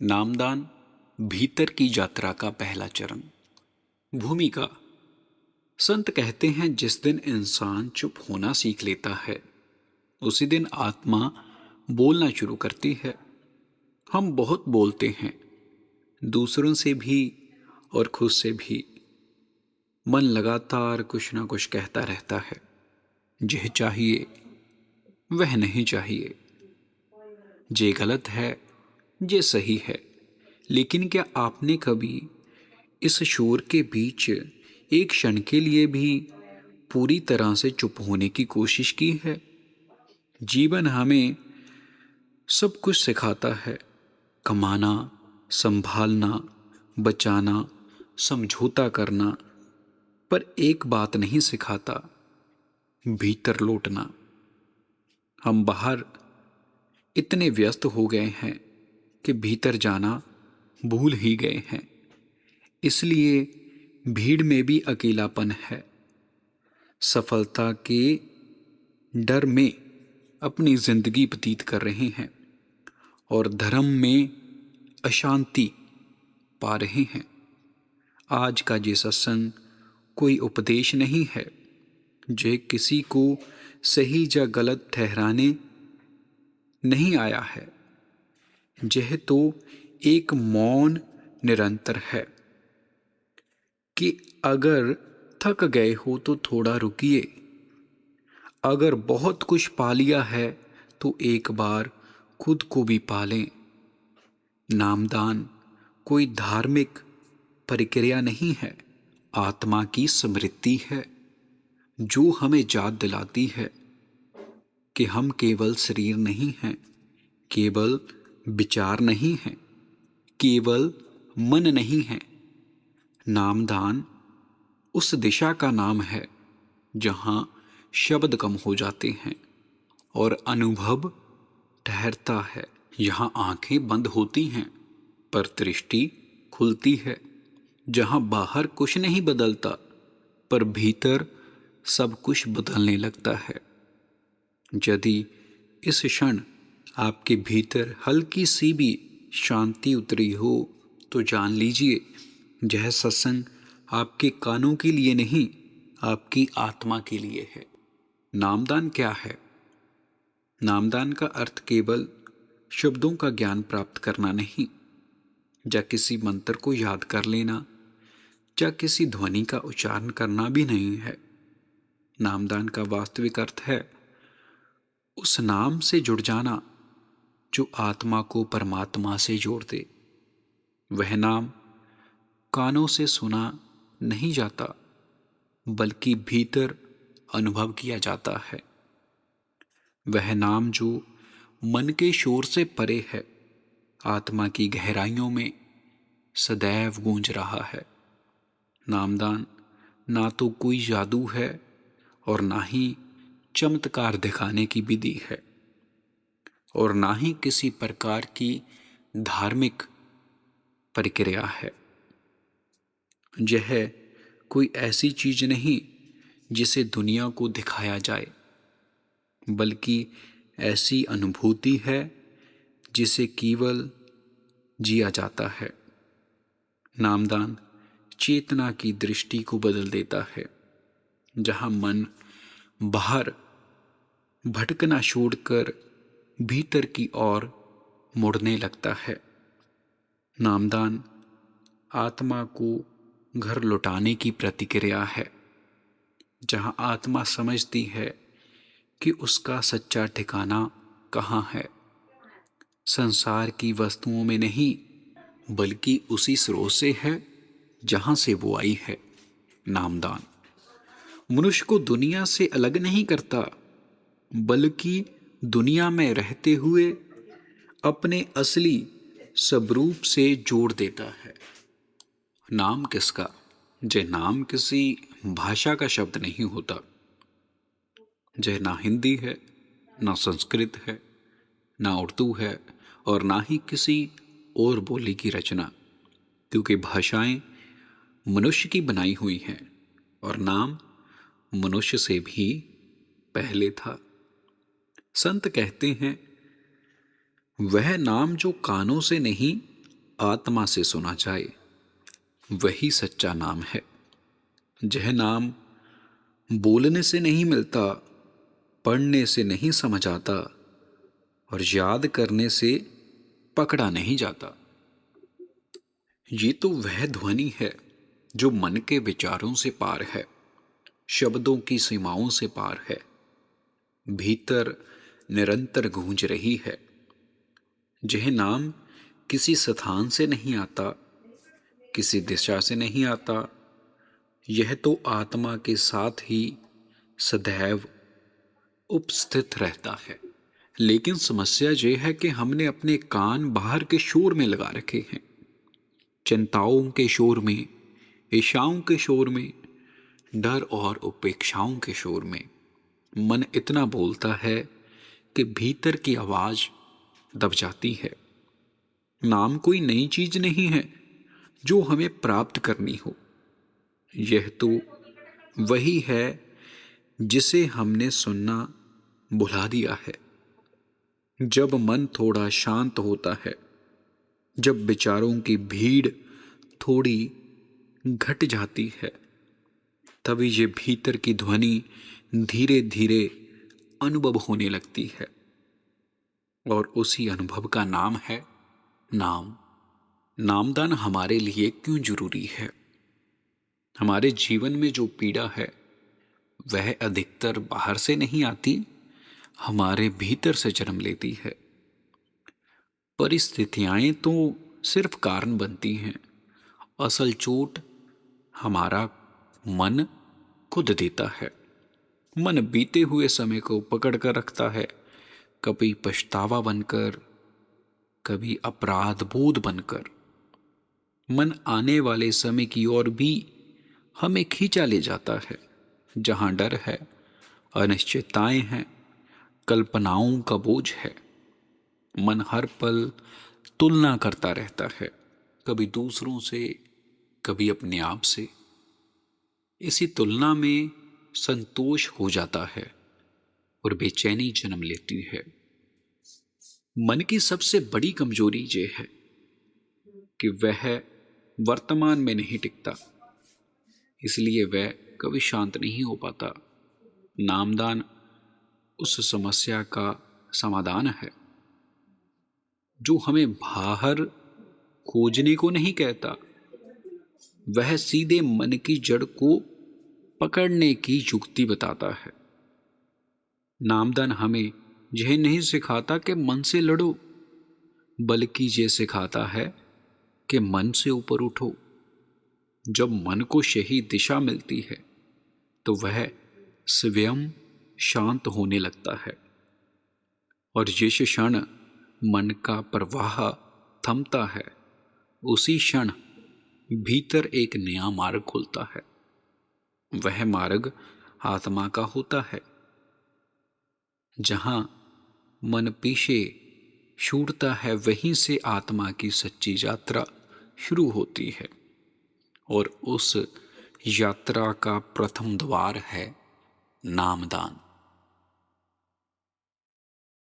नामदान भीतर की यात्रा का पहला चरण। भूमिका। संत कहते हैं जिस दिन इंसान चुप होना सीख लेता है उसी दिन आत्मा बोलना शुरू करती है। हम बहुत बोलते हैं, दूसरों से भी और खुद से भी। मन लगातार कुछ ना कुछ कहता रहता है, यह चाहिए वह नहीं चाहिए, ये गलत है ये सही है। लेकिन क्या आपने कभी इस शोर के बीच एक क्षण के लिए भी पूरी तरह से चुप होने की कोशिश की है? जीवन हमें सब कुछ सिखाता है, कमाना, संभालना, बचाना, समझौता करना, पर एक बात नहीं सिखाता, भीतर लौटना। हम बाहर इतने व्यस्त हो गए हैं कि भीतर जाना भूल ही गए हैं। इसलिए भीड़ में भी अकेलापन है। सफलता के डर में अपनी जिंदगी व्यतीत कर रहे हैं और धर्म में अशांति पा रहे हैं। आज का ये सत्संग कोई उपदेश नहीं है, जो किसी को सही या गलत ठहराने नहीं आया है। यह तो एक मौन निरंतर है कि अगर थक गए हो तो थोड़ा रुकिए, अगर बहुत कुछ पा लिया है तो एक बार खुद को भी पालें। नामदान कोई धार्मिक प्रक्रिया नहीं है, आत्मा की स्मृति है जो हमें याद दिलाती है कि हम केवल शरीर नहीं हैं, केवल विचार नहीं हैं, केवल मन नहीं हैं। नामदान उस दिशा का नाम है जहाँ शब्द कम हो जाते हैं और अनुभव ठहरता है। यहाँ आंखें बंद होती हैं पर दृष्टि खुलती है। जहाँ बाहर कुछ नहीं बदलता पर भीतर सब कुछ बदलने लगता है। यदि इस क्षण आपके भीतर हल्की सी भी शांति उतरी हो तो जान लीजिए यह सत्संग आपके कानों के लिए नहीं, आपकी आत्मा के लिए है। नामदान क्या है? नामदान का अर्थ केवल शब्दों का ज्ञान प्राप्त करना नहीं, या किसी मंत्र को याद कर लेना, या किसी ध्वनि का उच्चारण करना भी नहीं है। नामदान का वास्तविक अर्थ है उस नाम से जुड़ जाना जो आत्मा को परमात्मा से जोड़ दे। वह नाम कानों से सुना नहीं जाता बल्कि भीतर अनुभव किया जाता है। वह नाम जो मन के शोर से परे है, आत्मा की गहराइयों में सदैव गूंज रहा है। नामदान ना तो कोई जादू है और ना ही चमत्कार दिखाने की विधि है और ना ही किसी प्रकार की धार्मिक प्रक्रिया है। यह कोई ऐसी चीज नहीं जिसे दुनिया को दिखाया जाए, बल्कि ऐसी अनुभूति है जिसे केवल जिया जाता है। नामदान चेतना की दृष्टि को बदल देता है। जहाँ मन बाहर भटकना छोड़कर भीतर की ओर मुड़ने लगता है। नामदान आत्मा को घर लौटाने की प्रतिक्रिया है। जहाँ आत्मा समझती है कि उसका सच्चा ठिकाना कहाँ है, संसार की वस्तुओं में नहीं बल्कि उसी स्रोत से है जहाँ से वो आई है। नामदान मनुष्य को दुनिया से अलग नहीं करता बल्कि दुनिया में रहते हुए अपने असली स्वरूप से जोड़ देता है। नाम किसका? जय नाम किसी भाषा का शब्द नहीं होता। जय ना हिंदी है, ना संस्कृत है, ना उर्दू है और ना ही किसी और बोली की रचना, क्योंकि भाषाएं मनुष्य की बनाई हुई हैं और नाम मनुष्य से भी पहले था। संत कहते हैं वह नाम जो कानों से नहीं आत्मा से सुना जाए, वही सच्चा नाम है। यह नाम बोलने से नहीं मिलता, पढ़ने से नहीं समझ आता और याद करने से पकड़ा नहीं जाता। ये तो वह ध्वनि है जो मन के विचारों से पार है, शब्दों की सीमाओं से पार है, भीतर निरंतर गूंज रही है। यह नाम किसी स्थान से नहीं आता, किसी दिशा से नहीं आता, यह तो आत्मा के साथ ही सदैव उपस्थित रहता है। लेकिन समस्या यह है कि हमने अपने कान बाहर के शोर में लगा रखे हैं, चिंताओं के शोर में, इच्छाओं के शोर में, डर और उपेक्षाओं के शोर में। मन इतना बोलता है कि भीतर की आवाज दब जाती है। नाम कोई नई चीज नहीं है जो हमें प्राप्त करनी हो, यह तो वही है जिसे हमने सुनना भुला दिया है। जब मन थोड़ा शांत होता है, जब विचारों की भीड़ थोड़ी घट जाती है, तभी ये भीतर की ध्वनि धीरे धीरे अनुभव होने लगती है। और उसी अनुभव का नाम है नाम। नामदान हमारे लिए क्यों जरूरी है? हमारे जीवन में जो पीड़ा है वह अधिकतर बाहर से नहीं आती, हमारे भीतर से जन्म लेती है। परिस्थितियां तो सिर्फ कारण बनती हैं, असल चोट हमारा मन खुद देता है। मन बीते हुए समय को पकड़ कर रखता है, कभी पछतावा बनकर, कभी अपराध बोध बनकर। मन आने वाले समय की ओर भी हमें खींचा ले जाता है, जहां डर है, अनिश्चितताएं हैं, कल्पनाओं का बोझ है। मन हर पल तुलना करता रहता है, कभी दूसरों से, कभी अपने आप से। इसी तुलना में संतोष हो जाता है और बेचैनी जन्म लेती है। मन की सबसे बड़ी कमजोरी ये है कि वह वर्तमान में नहीं टिकता, इसलिए वह कभी शांत नहीं हो पाता। नामदान उस समस्या का समाधान है जो हमें बाहर खोजने को नहीं कहता, वह सीधे मन की जड़ को पकड़ने की युक्ति बताता है। नामदान हमें यह नहीं सिखाता कि मन से लड़ो, बल्कि यह सिखाता है कि मन से ऊपर उठो। जब मन को सही दिशा मिलती है तो वह स्वयं शांत होने लगता है, और जिस क्षण मन का प्रवाह थमता है, उसी क्षण भीतर एक नया मार्ग खुलता है। वह मार्ग आत्मा का होता है। जहां मन पीछे छूटता है, वहीं से आत्मा की सच्ची यात्रा शुरू होती है। और उस यात्रा का प्रथम द्वार है नामदान।